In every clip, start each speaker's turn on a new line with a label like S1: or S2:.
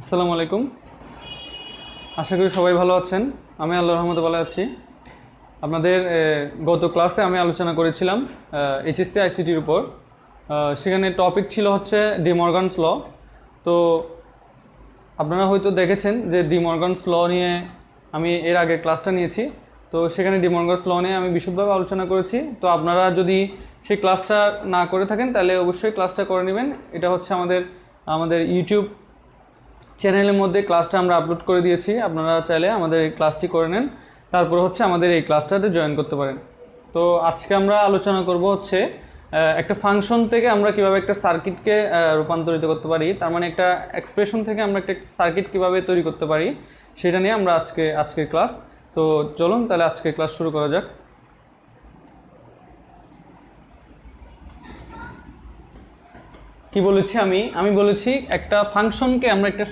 S1: আসসালামু আলাইকুম। আশা করি সবাই ভালো আছেন। আমি আল্লাহর রহমতে ভালো আছি। আপনাদের গত ক্লাসে আমি আলোচনা করেছিলাম এইচএসসি আইসিটির উপর। সেখানে টপিক ছিল হচ্ছে ডি মর্গানস ল। তো আপনারা হয়তো দেখেছেন যে ডি মর্গানস ল নিয়ে আমি এর আগে ক্লাসটা নিয়েছি। তো সেখানে ডি মর্গানস ল নিয়ে আমি বিশদভাবে আলোচনা করেছি। তো আপনারা যদি সেই ক্লাসটা না করে থাকেন তাহলে অবশ্যই ক্লাসটা করে নেবেন। এটা হচ্ছে আমাদের ইউটিউব চ্যানেলের মধ্যে ক্লাসটা আমরা আপলোড করে দিয়েছি। আপনারা চাইলে আমাদের এই ক্লাসটি করে নেন, তারপর হচ্ছে আমাদের এই ক্লাসটাতে জয়েন করতে পারেন। তো আজকে আমরা আলোচনা করব হচ্ছে একটা ফাংশন থেকে আমরা কিভাবে একটা সার্কিটকে রূপান্তরিত করতে পারি, তার মানে একটা এক্সপ্রেশন থেকে আমরা একটা সার্কিট কিভাবে তৈরি করতে পারি সেটা নিয়ে আমরা আজকের ক্লাস। তো চলুন তাহলে আজকের ক্লাস শুরু করা যাক। কি বলেছি আমি বলেছি একটা ফাংশনকে আমরা একটা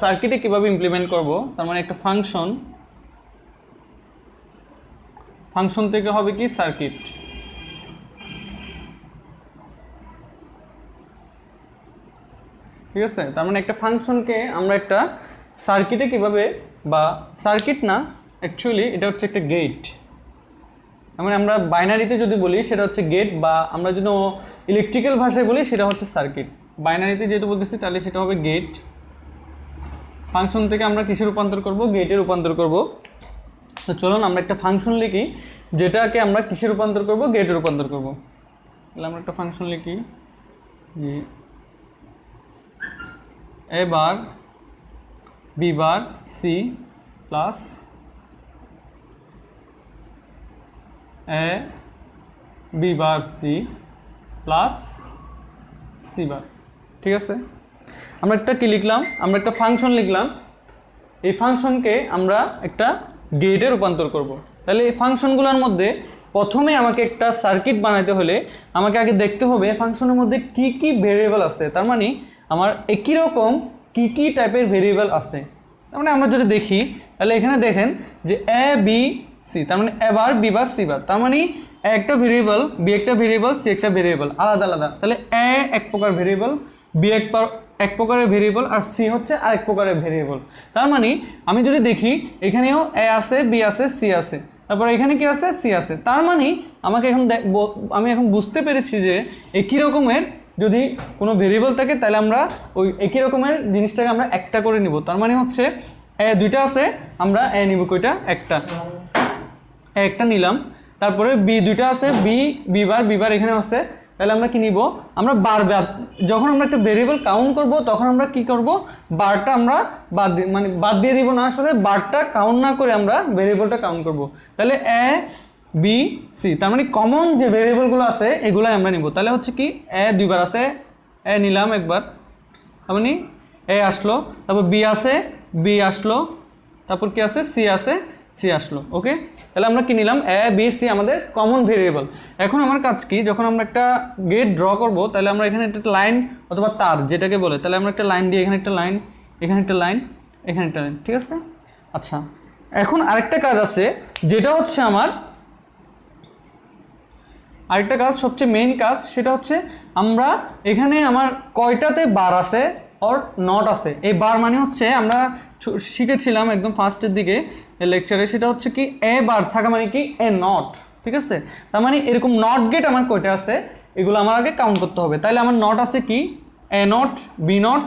S1: সার্কিটে কিভাবে ইমপ্লিমেন্ট করব। তার মানে একটা ফাংশন থেকে হবে কি সার্কিট। ঠিক আছে, তার মানে একটা ফাংশনকে আমরা একটা সার্কিটে কিভাবে, বা সার্কিট না, অ্যাকচুয়ালি এটা হচ্ছে একটা গেট। তার মানে আমরা বাইনারিতে যদি বলি সেটা হচ্ছে গেট, বা আমরা যদি ইলেকট্রিক্যাল ভাষায় বলি সেটা হচ্ছে সার্কিট। বাইনারিতে যেহেতু বলতেছি তাহলে সেটা হবে গেট। ফাংশন থেকে আমরা কিসে রূপান্তর করব? গেটে রূপান্তর করব। তো চলুন আমরা একটা ফাংশন লিখি যেটাকে আমরা কিসে রূপান্তর করব? গেটে রূপান্তর করব। তাহলে আমরা একটা ফাংশন লিখি যে A bar B bar C plus A B bar C plus C bar. ঠিক আছে, আমরা একটা কি লিখলাম? আমরা একটা ফাংশন লিখলাম। এই ফাংশনকে আমরা একটা গেটে রূপান্তর করব। তাহলে এই ফাংশনগুলোর মধ্যে প্রথমে আমাকে একটা সার্কিট বানাতে হলে আমাকে আগে দেখতে হবে ফাংশনের মধ্যে কি কি ভেরিয়েবল আছে। তার মানে আমার একই রকম কি কি টাইপের ভেরিয়েবল আছে। তার মানে আমরা যদি দেখি তাহলে এখানে দেখেন যে এ বি সি, তার মানে এ বার বি বার সি বার। তার মানে এ একটা ভেরিয়েবল, বি একটা ভেরিয়েবল, সি একটা ভেরিয়েবল, আলাদা আলাদা। তাহলে এ এক প্রকার ভেরিয়েবল, বি এক প্রকারের ভেরিয়েবল, আর সি হচ্ছে আরেক প্রকারের ভেরিয়েবল। তার মানে আমি যদি দেখি এখানেও এ আছে, বি আছে, সি আছে, তারপর এখানে কি আছে? সি আছে। তার মানে আমাকে আমি এখন বুঝতে পেরেছি যে একই রকমের যদি কোনো ভেরিয়েবল থাকে তাহলে আমরা ওই একই রকমের জিনিসটাকে আমরা একটা করে নিব। তার মানে হচ্ছে এ দুইটা আছে, আমরা এ নিব কয়টা? একটা নিলাম। তারপরে বি দুইটা আছে, বি বার এখানে আছে, তাহলে আমরা কি নিব? আমরা যখন আমরা একটা ভেরিয়েবল কাউন্ট করব তখন আমরা কি করব? বারটা আমরা বাদ দিয়ে দিব না, আসলে বারটা কাউন্ট না করে আমরা ভেরিয়েবলটা কাউন্ট করব। তাহলে এ বি সি, তার মানে কমন যে ভেরিয়েবলগুলো আছে এগুলাই আমরা নিব। তাহলে হচ্ছে কি এ দুইবার আছে, এ নিলাম একবার, তার মানে এ আসলো, তারপর বি আছে, বি আসলো, তারপর কি আছে? সি আছে, সি আসলো। ওকে, তাহলে আমরা কি নিলাম? এ বি সি আমাদের কমন ভেরিয়েবল। এখন আমার কাজ কি? যখন আমরা একটা গেট ড্র করব তাহলে আমরা এখানে একটা লাইন অথবা তার যেটাকে বলে, তাহলে আমরা একটা লাইন দিয়ে এখানে একটা লাইন, এখানে একটা লাইন, এখানে একটা লাইন। ঠিক আছে, আচ্ছা এখন আরেকটা কাজ আছে, যেটা হচ্ছে আরেকটা কাজ, সবচেয়ে মেইন কাজ, সেটা হচ্ছে আমরা এখানে আমার কয়টাতে বার আছে অর নট আছে। এই বার মানে হচ্ছে আমরা শিখেছিলাম একদম ফার্স্টের দিকে লেকচারে, সেটা হচ্ছে কি এ বার থাকা মানে কি এ নট। ঠিক আছে, তার মানে এরকম নট গেট আমার কয়টা আছে এগুলো আমার আগে কাউন্ট করতে হবে। তাহলে আমার নট আছে কি? A naught, B naught,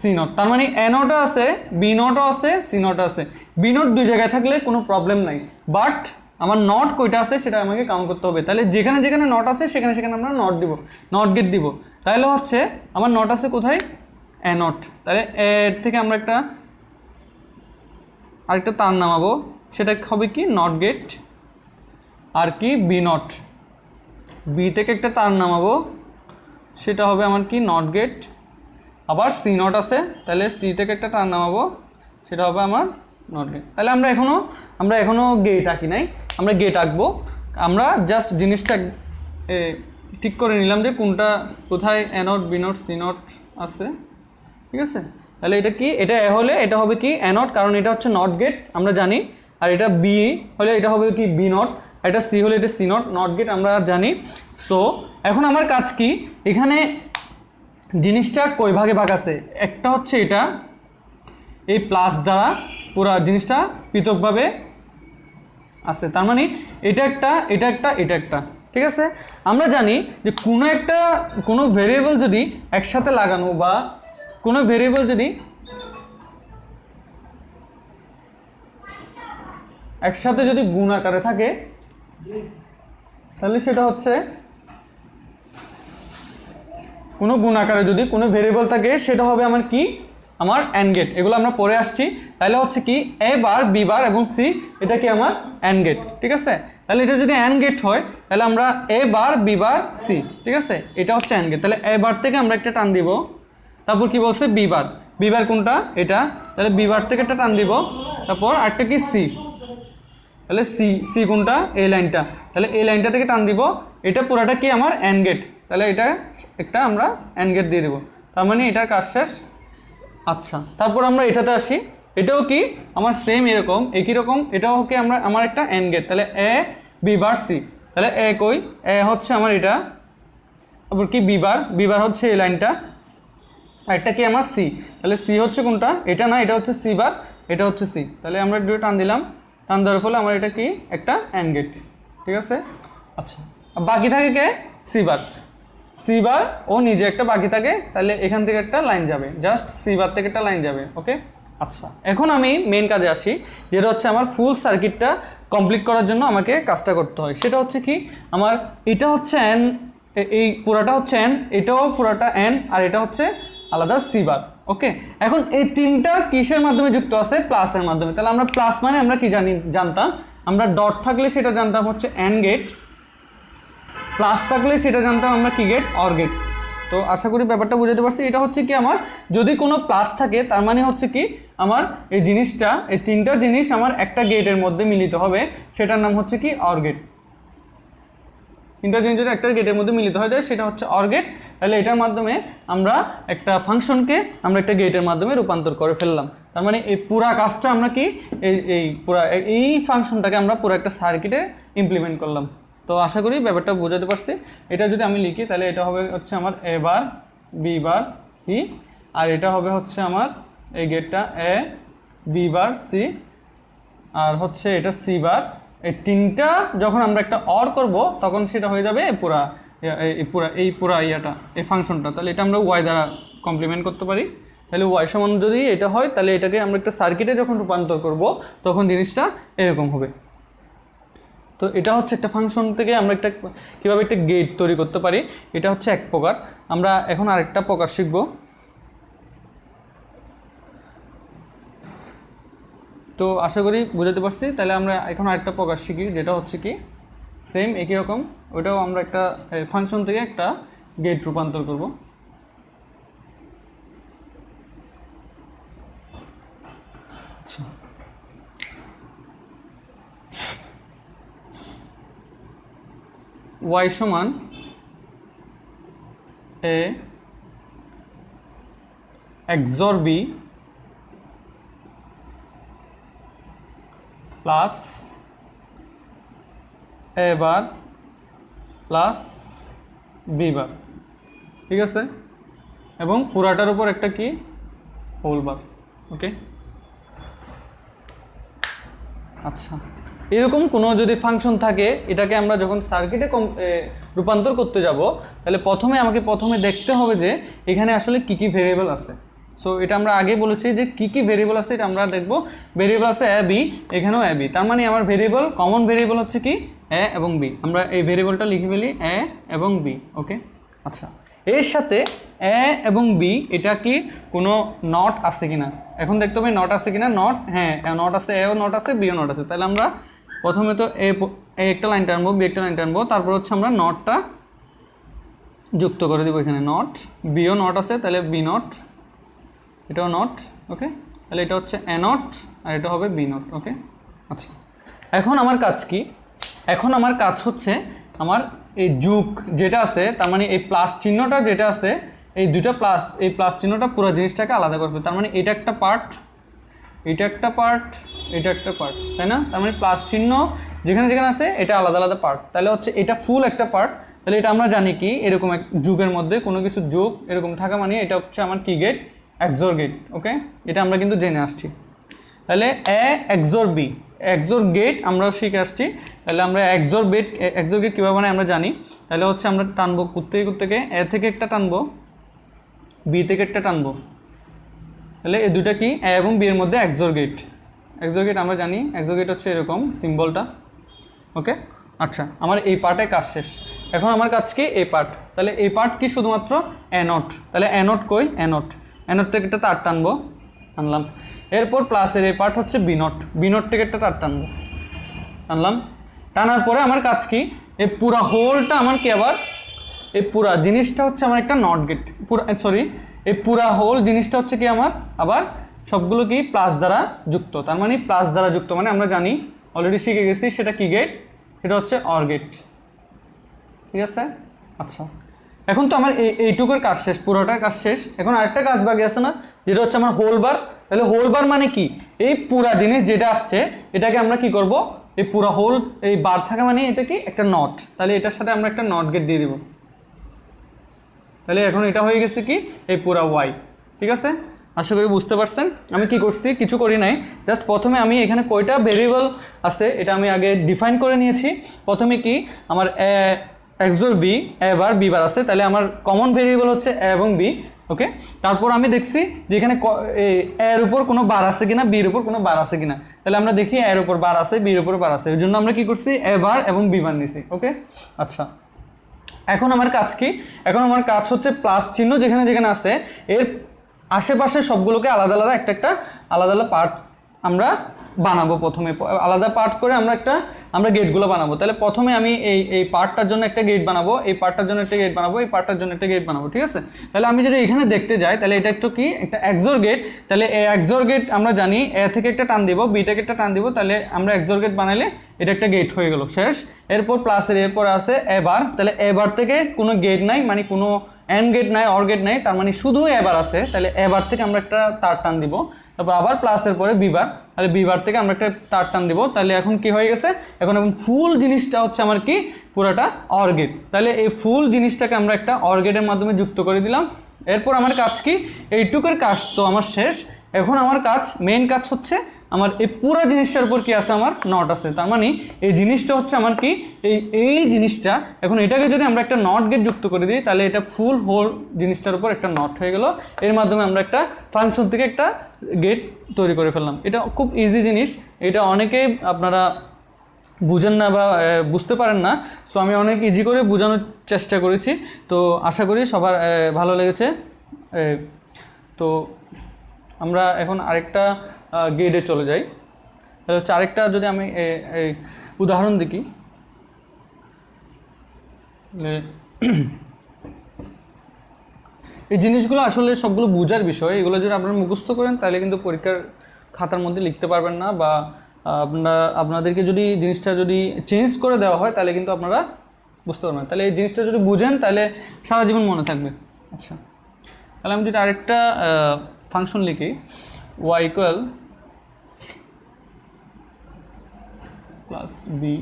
S1: C naught. তার মানে এ নটও আছে, বি নটও আছে, সি নটও আছে। বি নট দুই জায়গায় থাকলে কোনো প্রবলেম নাই, বাট আমার নট কয়টা আছে সেটা আমাকে কাউন্ট করতে হবে। তাহলে যেখানে যেখানে নট আছে সেখানে সেখানে আমরা নট গেট দিব। তাহলে হচ্ছে আমার নট আছে কোথায়? A not. তাহলে এর থেকে আমরা আরেকটা তার নামাবো, সেটা হবে কি? Not gate. আর কি? B not. বি থেকে একটা তার নামাবো, সেটা হবে আমার কি? Not gate. আবার সি নট আছে, তাহলে সি থেকে একটা তার নামাবো, সেটা হবে আমার নট গেট। তাহলে আমরা এখনো গেট আঁকি নাই, আমরা গেট আঁকবো। আমরা জাস্ট জিনিসটা ঠিক করে নিলাম যে কোনটা কোথায় A naught, B naught, C not আছে। ঠিক আছে, তাহলে এটা কি? এটা এ হলে এটা হবে কি? এ নট, কারণ এটা হচ্ছে নট গেট আমরা জানি। আর এটা বি হলে এটা হবে কি? B not. এটা সি হলে এটা সি নট, নট গেট আমরা জানি। সো এখন আমার কাজ কি? এখানে জিনিসটা কয় ভাগে ভাগ আছে, একটা হচ্ছে এটা এই প্লাস দ্বারা পুরো জিনিসটা পৃথকভাবে আছে, তার মানে এটা একটা এটা একটা এটা একটা, ঠিক আছে। আমরা জানি যে কোনো ভেরিয়েবল যদি একসাথে লাগানো বা কোনো ভেরিয়েবল যদি একসাথে যদি গুণ আকারে থাকে তাহলে সেটা হচ্ছে কোনো গুণ আকারে যদি কোনো ভেরিয়েবল থাকে সেটা হবে আমার কি, আমার অ্যান্ড গেট। এগুলো আমরা পরে আসছি। তাহলে হচ্ছে কি এ বার বি বার এবং সি, এটা কি আমার অ্যান্ড গেট, ঠিক আছে। তাহলে এটা যদি অ্যান্ড গেট হয় তাহলে আমরা এ বার বি বার সি, ঠিক আছে, এটা হচ্ছে অ্যান্ড গেট। তাহলে এ বার থেকে আমরা একটা টান দিব, তারপর কি বলছে বি বার, বি বার কোনটা এটা, তাহলে বি বার থেকে একটা টান দিব, তারপর আরেকটা কি সি, তাহলে সি সি কোনটা এই লাইনটা, তাহলে এই লাইনটা থেকে টান দিব, এটা পুরাটা কি আমার অ্যান্ড গেট, তাহলে এটা একটা আমরা অ্যান্ড গেট দিয়ে দেবো, তার মানে এটার কাজ শেষ। আচ্ছা, তারপর আমরা এটাতে আসি, এটাও কি আমার সেম এরকম একই রকম, এটাও কি আমার একটা অ্যান্ড গেট, তাহলে এ বি বার সি, তাহলে এ কই এ হচ্ছে আমার এটা, তারপর কি বি বার হচ্ছে এই লাইনটা, আর এটা কি আমার সি, তাহলে সি হচ্ছে কোনটা এটা না, এটা হচ্ছে সি বার, এটা হচ্ছে সি, তাহলে আমরা দুটো টান দিলাম, টান দেওয়ার ফলে আমার এটা কি একটা অ্যান্ড গেট, ঠিক আছে। আচ্ছা, বাকি থাকে কে সি বার ও নিজে একটা বাকি থাকে, তাহলে এখান থেকে একটা লাইন যাবে, জাস্ট সি বার থেকে একটা লাইন যাবে, ওকে। আচ্ছা, এখন আমি মেন কাজে আসি, যেটা হচ্ছে আমার ফুল সার্কিটটা কমপ্লিট করার জন্য আমাকে কাজটা করতে হয়, সেটা হচ্ছে কি আমার এটা হচ্ছে এন, এই পুরাটা হচ্ছে এন, এটাও পুরাটা এন, আর এটা হচ্ছে আলাদা সি বার, ওকে। এখন এই তিনটা কিসের মাধ্যমে যুক্ত আছে, প্লাসের মাধ্যমে। তাহলে আমরা প্লাস মানে আমরা কি জানতাম, আমরা ডট থাকলে সেটা জানতাম হচ্ছে অ্যান্ড গেট, প্লাস থাকলে সেটা জানতাম আমরা কি গেট, অর গেট। তো আশা করি ব্যাপারটা বুঝাতে পারছি। এটা হচ্ছে কি আমার যদি কোনো প্লাস থাকে তার মানে হচ্ছে কি আমার এই জিনিসটা, এই তিনটা জিনিস আমার একটা গেটের মধ্যে মিলিত হবে, সেটার নাম হচ্ছে কি অর গেট। তিনটা জিনিস যদি একটা গেটের মধ্যে মিলিত হয়ে যায় সেটা হচ্ছে অর গেট। তাহলে এটার মাধ্যমে আমরা একটা ফাংশনকে আমরা একটা গেটের মাধ্যমে রূপান্তর করে ফেললাম। তার মানে এই পুরা কাজটা আমরা কি এই ফাংশনটাকে আমরা পুরো একটা সার্কিটে ইমপ্লিমেন্ট করলাম। তো আশা করি ব্যাপারটা বোঝাতে পারছি। এটা যদি আমি লিখি তাহলে এটা হবে হচ্ছে আমার এ বার বি বার সি, আর এটা হবে হচ্ছে আমার এই গেটটা এ বি বার সি, আর হচ্ছে এটা সি বার। এই তিনটা যখন আমরা একটা অর করব তখন সেটা হয়ে যাবে এই পুরা ইয়াটা, এই ফাংশনটা। তাহলে এটা আমরা ওয়াই দ্বারা কমপ্লিমেন্ট করতে পারি। তাহলে ওয়াই সমান যদি এটা হয় তাহলে এটাকে আমরা একটা সার্কিটে যখন রূপান্তর করব তখন জিনিসটা এরকম হবে। তো এটা হচ্ছে একটা ফাংশন থেকে আমরা একটা কীভাবে একটা গেট তৈরি করতে পারি, এটা হচ্ছে এক প্রকার। আমরা এখন আরেকটা প্রকার শিখব। তো আশা করি বুঝাতে পারছি। তাহলে আমরা এখন আরেকটা প্রকার শিখি, যেটা হচ্ছে কি সেম একই রকম, ওটাও আমরা একটা ফাংশন থেকে একটা গেট রূপান্তর করব। আচ্ছা, y সমান a XOR b plus a bar plus b বার, ঠিক আছে, এবং পুরাটার উপর একটা কি হোল বার, ওকে। আচ্ছা, এরকম কোনো যদি ফাংশন থাকে, এটাকে আমরা যখন সার্কিটে রূপান্তর করতে যাব তাহলে আমাকে প্রথমে দেখতে হবে যে এখানে আসলে কি কি ভেরিয়েবল আছে। সো এটা আমরা আগে বলেছি যে কি কি ভেরিয়েবল আছে এটা আমরা দেখব। ভেরিয়েবল আছে এ বি, এখানেও এ বি, তার মানে আমার ভেরিয়েবল কমন ভেরিয়েবল হচ্ছে কি এ এবং বি। আমরা এই ভেরিয়েবলটা লিখে ফেলি এ এবং বি, ওকে। আচ্ছা, এর সাথে এ এবং বি এটা কি কোনো নট আছে কিনা, এখন দেখতে হবে নট আছে কিনা। নট, হ্যাঁ নট আছে, এও নট আছে, বিও নট আছে। তাহলে আমরা প্রথমে তো এ একটা লাইন টানবো, বি একটা লাইন টানবো, তারপর হচ্ছে আমরা নটটা যুক্ত করে দেবো এখানে। নট, বিও নট আছে, তাহলে বি নট, এটাও নট, ওকে। তাহলে এটা হচ্ছে এ নট আর এটা হবে বি নট, ওকে। আচ্ছা, এখন আমার কাজ কি, এখন আমার কাজ হচ্ছে আমার এই যুগ যেটা আছে, তার মানে এই প্লাস চিহ্নটা যেটা আছে, এই দুইটা প্লাস, এই প্লাস চিহ্নটা পুরো জিনিসটাকে আলাদা করবে। তার মানে এটা একটা পার্ট, এটা একটা পার্ট, এটা একটা পার্ট, তাই না? তার মানে প্লাস চিহ্ন যেখানে যেখানে আছে এটা আলাদা আলাদা পার্ট। তাহলে হচ্ছে এটা ফুল একটা পার্ট, তাহলে এটা আমরা জানি কি এরকম এক যুগের মধ্যে কোনো কিছু যুগ এরকম থাকা মানে এটা হচ্ছে আমার কি গেট, এক্সোর গেট। ওকে, এটা আমরা কিন্তু জেনে আসছি। তাহলে এ এক্সোর বি, এক্সোর গেট আমরাও শিখে আসছি। তাহলে আমরা এক্সোর গেট কীভাবে বানাই আমরা জানি। তাহলে হচ্ছে আমরা টানবো কোত্থেকে এ থেকে একটা টানবো, বি থেকে একটা টানবো। তাহলে এই দুটা কি, এ এবং বি এর মধ্যে এক্সোর গেট। এক্সোর গেট আমরা জানি, এক্সোর গেট হচ্ছে এরকম সিম্বলটা। ওকে, আচ্ছা আমার এই পার্টে কাজ শেষ। এখন আমার কাজ কি এই পার্ট। তাহলে এই পার্ট কি শুধুমাত্র এ নট। তাহলে এ নট কই, এ নট থেকে একটা তার টানবো, আনলাম। এরপর প্লাসের এই পার্ট হচ্ছে বি নট থেকে একটা তার টানবো, আনলাম। টানার পরে আমার কাজ কি, এই পুরা হোলটা আমার কি আবার এই পুরা জিনিসটা হচ্ছে আমার একটা নট গেট। এই পুরা হোল জিনিসটা হচ্ছে কি আমার আবার সবগুলো কি প্লাস দ্বারা যুক্ত। তার মানে প্লাস দ্বারা যুক্ত মানে আমরা জানি অলরেডি শিখে গেছি সেটা কি গেট, সেটা হচ্ছে অর গেট। ঠিক আছে, আচ্ছা এখন তো আমার এইটুকুর কাজ শেষ, পুরোটার কাজ শেষ। এখন আরেকটা কাজ বাকি আছে না, যেটা হচ্ছে আমার হোল বার। তাহলে হোল বার মানে কি, এই পুরা জিনিস যেটা আসছে এটাকে আমরা কি করব, এই পুরা হোল এই বার থাকা মানে এটা কি একটা নট। তাহলে এটার সাথে আমরা একটা নট গেট দিয়ে দিব। তাহলে এখন এটা হয়ে গেছে কি এই পুরা ওয়াই। ঠিক আছে, আশা করি বুঝতে পারছেন আমি কি করছি, কিছু করি নাই। জাস্ট প্রথমে আমি এখানে কয়টা ভেরিয়েবল আছে এটা আমি আগে ডিফাইন করে নিয়েছি। প্রথমে কি আমার এক্সোর বি, এ বার বি বার আছে, তাহলে আমার কমন ভেরিয়েবল হচ্ছে এ এবং বি। ওকে, তারপর আমি দেখছি যে এখানে এর উপর কোনো বার আছে কিনা, বির উপর কোনো বার আছে কিনা। তাহলে আমরা দেখি এর উপর বার আছে, বির উপর বার আছে, এর জন্য আমরা কি করছি এ বার এবং বি বার নিছি। ওকে, আচ্ছা এখন আমার কাজ কি, এখন আমার কাজ হচ্ছে প্লাস চিহ্ন যেখানে যেখানে আছে এর আশেপাশে সবগুলোকে আলাদা আলাদা একটা আলাদা আলাদা পার্ট আমরা বানাবো। প্রথমে আলাদা পার্ট করে আমরা গেটগুলো বানাবো। তাহলে প্রথমে আমি এই পার্টটার জন্য একটা গেট বানাবো, এই পার্টটার জন্য একটা গেট বানাবো, এই পার্টটার জন্য একটা গেট বানাবো। ঠিক আছে, তাহলে আমি যদি এখানে দেখতে যাই তাহলে এটা একটু কি একটা এক্সোর গেট। তাহলে এই এক্সোর গেট আমরা জানি এ থেকে একটা টান দিব, বি থেকে একটা টান দিব, তাহলে আমরা এক্সোর গেট বানাইলে এটা একটা গেট হয়ে গেল, শেষ। এরপর প্লাসের এরপর আছে এবার, তাহলে এবার থেকে কোনো গেট নাই মানে কোনো এন্ড গেট নাই, অর গেট নাই, তার মানে শুধু এবার আছে। তাহলে এবার থেকে আমরা একটা তার টান দিব, তারপর আবার প্লাসের পরে বিবার, তাহলে বিবার থেকে আমরা একটা তার টান দিব। তাহলে এখন কি হয়ে গেছে, এখন ফুল জিনিসটা হচ্ছে আমার কি পুরোটা অর গেট। তাহলে এই ফুল জিনিসটাকে আমরা একটা অর গেটের মাধ্যমে যুক্ত করে দিলাম। এরপর আমার কাজ কি, এইটুকুর কাজ তো আমার শেষ। এখন আমার কাজ, মেইন কাজ হচ্ছে আমার এই পুরো জিনিসটার উপর কি আছে আমার নট আছে। তার মানে এই জিনিসটা হচ্ছে আমার কি এই জিনিসটা, এখন এটাকে যদি আমরা একটা নট গেট যুক্ত করে দিই তাহলে এটা ফুল হোল জিনিসটার উপর একটা নট হয়ে গেল। এর মাধ্যমে আমরা একটা ফাংশন থেকে একটা গেট তৈরি করে ফেললাম। এটা খুব ইজি জিনিস, এটা অনেকেই আপনারা বুঝেন না বা বুঝতে পারেন না। সো আমি অনেক ইজি করে বোঝানোর চেষ্টা করেছি, তো আশা করি সবার ভালো লেগেছে। তো আমরা এখন আরেকটা গেটে চলে যাই। তাহলে হচ্ছে আরেকটা যদি আমি উদাহরণ দেখি, এই জিনিসগুলো আসলে সবগুলো বোঝার বিষয়। এগুলো যদি আপনারা মুখস্থ করেন তাহলে কিন্তু পরীক্ষার খাতার মধ্যে লিখতে পারবেন না, বা আপনাদেরকে যদি জিনিসটা যদি চেঞ্জ করে দেওয়া হয় তাহলে কিন্তু আপনারা বুঝতে পারবেন না। তাহলে এই জিনিসটা যদি বুঝেন তাহলে সারা জীবন মনে থাকবে। আচ্ছা, তাহলে আমি যদি আরেকটা ফাংশন লিখি, y equal plus B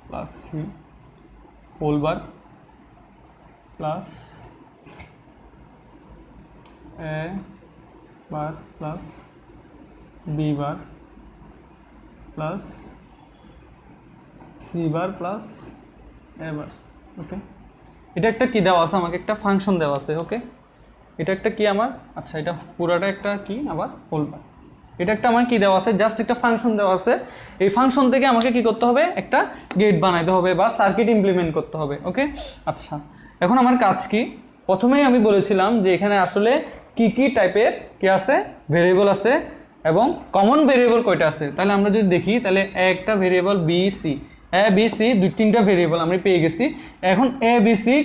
S1: plus C whole bar plus A bar plus B bar plus C bar plus A bar. Okay, এটা একটা কি দেওয়া আছে, আমাকে একটা ফাংশন দেওয়া আছে। ওকে, এটা একটা কি আমার, আচ্ছা এটা পুরোটা একটা কি আবার হোল বার। এটা একটা আমার কি দেওয়া আছে, জাস্ট একটা ফাংশন দেওয়া আছে। এই ফাংশন থেকে আমাকে কি করতে হবে, একটা গেট বানাইতে হবে বা সার্কিট ইমপ্লিমেন্ট করতে হবে। ওকে, আচ্ছা এখন আমার কাজ কি, প্রথমেই আমি বলেছিলাম যে এখানে আসলে কি কি টাইপের কি আছে ভেরিয়েবল আছে এবং কমন ভেরিয়েবল কয়টা আছে। তাহলে আমরা যদি দেখি তাহলে একটা variable B C, A B C তিনটা ভেরিয়েবল আমরা পেয়ে গেছি। এখন এ বি সি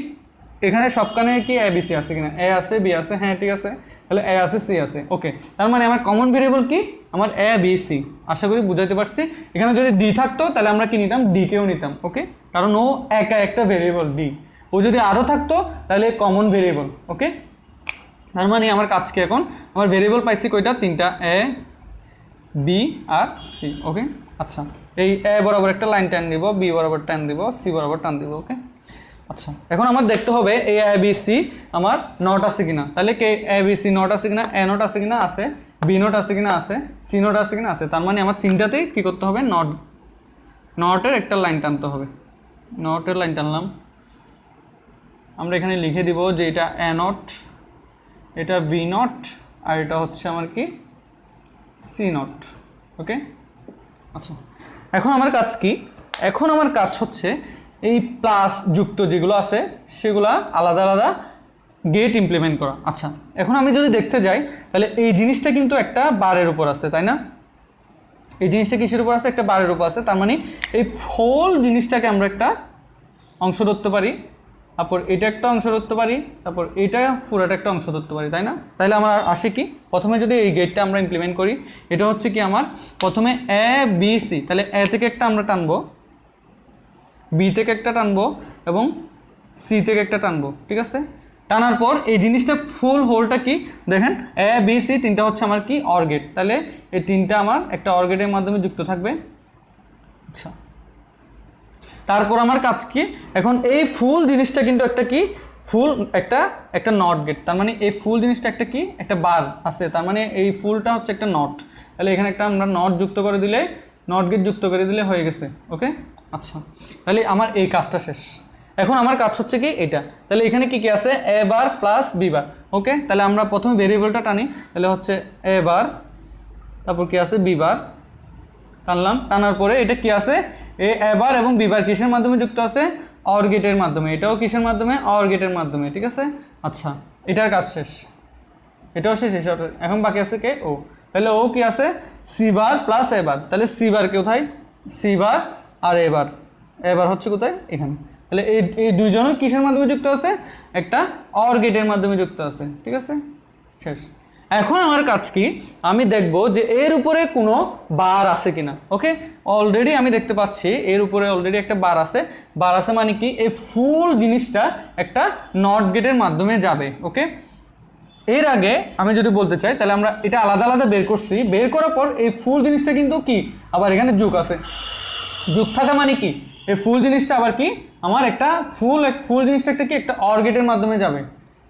S1: এখানে সবখানে কি এ বি সি আছে কিনা, এ আছে বি আছে, হ্যাঁ ঠিক আছে, তাহলে এ আছে সি আছে। ওকে, তার মানে আমার কমন ভেরিয়েবল কি আমার এ বি সি। আশা করি বুঝাইতে পারছি। এখানে যদি ডি থাকতো তাহলে আমরা কি নিতাম, ডি কেও নিতাম। ওকে, কারণ ও একা একটা ভেরিয়েবল ডি, ও যদি আরও থাকতো তাহলে কমন ভেরিয়েবল। ওকে, তার মানে আমার কাজ কি, এখন আমার ভেরিয়েবল পাইছি কয়টা, তিনটা, এ বি আর সি। ওকে, আচ্ছা এই এ বরাবর একটা লাইন টান দিব, বি বরাবর টান দিব, সি বরাবর টান দিব। ওকে, আচ্ছা, এখন আমার দেখতে হবে এ বি সি আমার নট আছে কিনা। তাহলে কে এ বি সি নট আছে কিনা, এ নট আছে কিনা, আছে, বি নট আছে কিনা, আছে, সি নট আছে কিনা, আছে। তার মানে আমার তিনটাতেই কী করতে হবে, নটের একটা লাইন টানতে হবে। নটের লাইন টানলাম, আমরা এখানে লিখে দিব যে এটা এ নট, এটা বি নট, আর এটা হচ্ছে আমার কি সি নট। ওকে, আচ্ছা, এখন আমার কাজ কি, এখন আমার কাজ হচ্ছে এই প্লাস যুক্ত যেগুলো আছে সেগুলা আলাদা আলাদা গেট ইমপ্লিমেন্ট করা। আচ্ছা, এখন আমি যদি দেখতে যাই তাহলে এই জিনিসটা কিন্তু একটা বারের উপর আছে, তাই না? এই জিনিসটা কিসের উপর আছে, একটা বারের উপর আছে। তার মানে এই হোল জিনিসটাকে আমরা একটা অংশ ধরতে পারি, তারপর এটা একটা অংশ ধরতে পারি, তারপর এটা পুরোটা একটা অংশ ধরতে পারি, তাই না? তাহলে আমার আসে কি, প্রথমে যদি এই গেটটা আমরা ইমপ্লিমেন্ট করি, এটা হচ্ছে কি আমার প্রথমে এ বি সি, তাহলে এ থেকে একটা আমরা টানবো, বি থেকে একটা টানবো এবং সি থেকে একটা টানবো, ঠিক আছে? টানার পর এই জিনিসটা ফুল হোলটা কি দেখেন, এ বি সি তিনটা হচ্ছে আমার কি অর গেট, তাহলে এই তিনটা আমার একটা অর গেটের মাধ্যমে যুক্ত থাকবে। আচ্ছা, তারপর আমার কাজ কি, এখন এই ফুল জিনিসটা কিন্তু একটা কি ফুল একটা নট গেট, তার মানে এই ফুল জিনিসটা একটা কি একটা বার আছে, তার মানে এই ফুলটা হচ্ছে একটা নট। তাহলে এখানে একটা আমরা নট যুক্ত করে দিলে, নট গেট যুক্ত করে দিলে হয়ে গেছে। ওকে, আচ্ছা, তাহলে আমার এই কাজটা শেষ। এখন আমার কাজ হচ্ছে কি এটা, তাহলে এখানে কি কি আছে, এ বার প্লাস বি বার। ওকে, তাহলে আমরা প্রথমে ভেরিয়েবলটা টানি, তাহলে হচ্ছে এ বার, তারপর কি আছে বি বার, টানলাম, টানার পরে এটা কি আছে, এ বার এবং বি বার কিসের মাধ্যমে যুক্ত আছে, অর গেটের মাধ্যমে, এটাও কিসের মাধ্যমে, অর গেটের মাধ্যমে, ঠিক আছে? আচ্ছা, এটার কাজ শেষ, এটাও শেষ। এখন বাকি আছে কে, ও, তাহলে ও কি আছে, সি বার প্লাস এ বার, তাহলে সি বার কোথায়, সি বার, আর এ বার হচ্ছে কোথায়, এখানে। তাহলে এই দুইজনও কিসের মাধ্যমে যুক্ত আছে, একটা অর গেটের মাধ্যমে যুক্ত আছে, ঠিক আছে? শেষ। এখন আমার কাজ কি, আমি দেখব যে এর উপরে কোনো বার আছে কিনা। ওকে, অলরেডি আমি দেখতে পাচ্ছি এর উপরে অলরেডি একটা বার আছে। বার আছে মানে কি, এই ফুল জিনিসটা একটা নট গেটের মাধ্যমে যাবে। ওকে, এর আগে আমি যদি বলতে চাই তাহলে আমরা এটা আলাদা আলাদা বের করছি, বের করার পর এই ফুল জিনিসটা কিন্তু কি আবার এখানে যোগ আছে। যোগ থাকা মানে কি, এই ফুল জিনিসটা আবার কি আমার একটা ফুল জিনিসটা একটা কি একটা অর গেটের মাধ্যমে যাবে।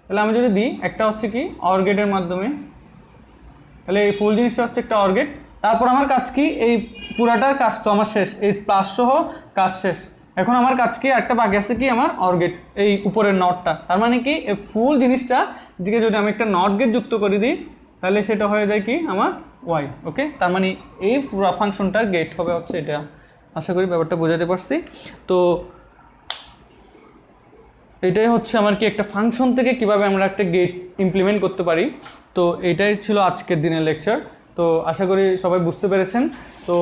S1: তাহলে আমি যদি দিই একটা হচ্ছে কি অর গেটের মাধ্যমে, তাহলে এই ফুল জিনিসটা হচ্ছে একটা অর গেট। তারপর আমার কাজ কি, এই পুরাটার কাজ তো আমার শেষ, এই প্লাস সহ কাজ শেষ। এখন আমার কাজ কি, একটা বাকি আছে কি আমার অর গেট, এই উপরের নটটা। তার মানে কি এই ফুল জিনিসটা দিকে যদি আমি একটা নট গেট যুক্ত করে দিই তাহলে সেটা হয়ে যায় কি আমার ওয়াই। ওকে, তার মানে এই পুরো ফাংশনটার গেট হবে হচ্ছে এটা। আশা করি ব্যাপারটা বোঝাতে পারছি। তো এটাই হচ্ছে আমার কি একটা ফাংশন থেকে কিভাবে আমরা একটা গেট ইমপ্লিমেন্ট করতে পারি। তো এটাই ছিল আজকের দিনের লেকচার। তো আশা করি সবাই বুঝতে পেরেছেন। তো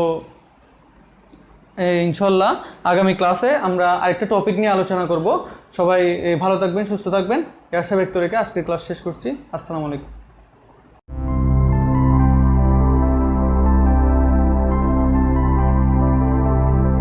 S1: ইনশাল্লাহ আগামী ক্লাসে আমরা আরেকটা টপিক নিয়ে আলোচনা করব। সবাই ভালো থাকবেন, সুস্থ থাকবেন, এই আশা ব্যক্ত রেখে আজকের ক্লাস শেষ করছি। আসসালামু আলাইকুম।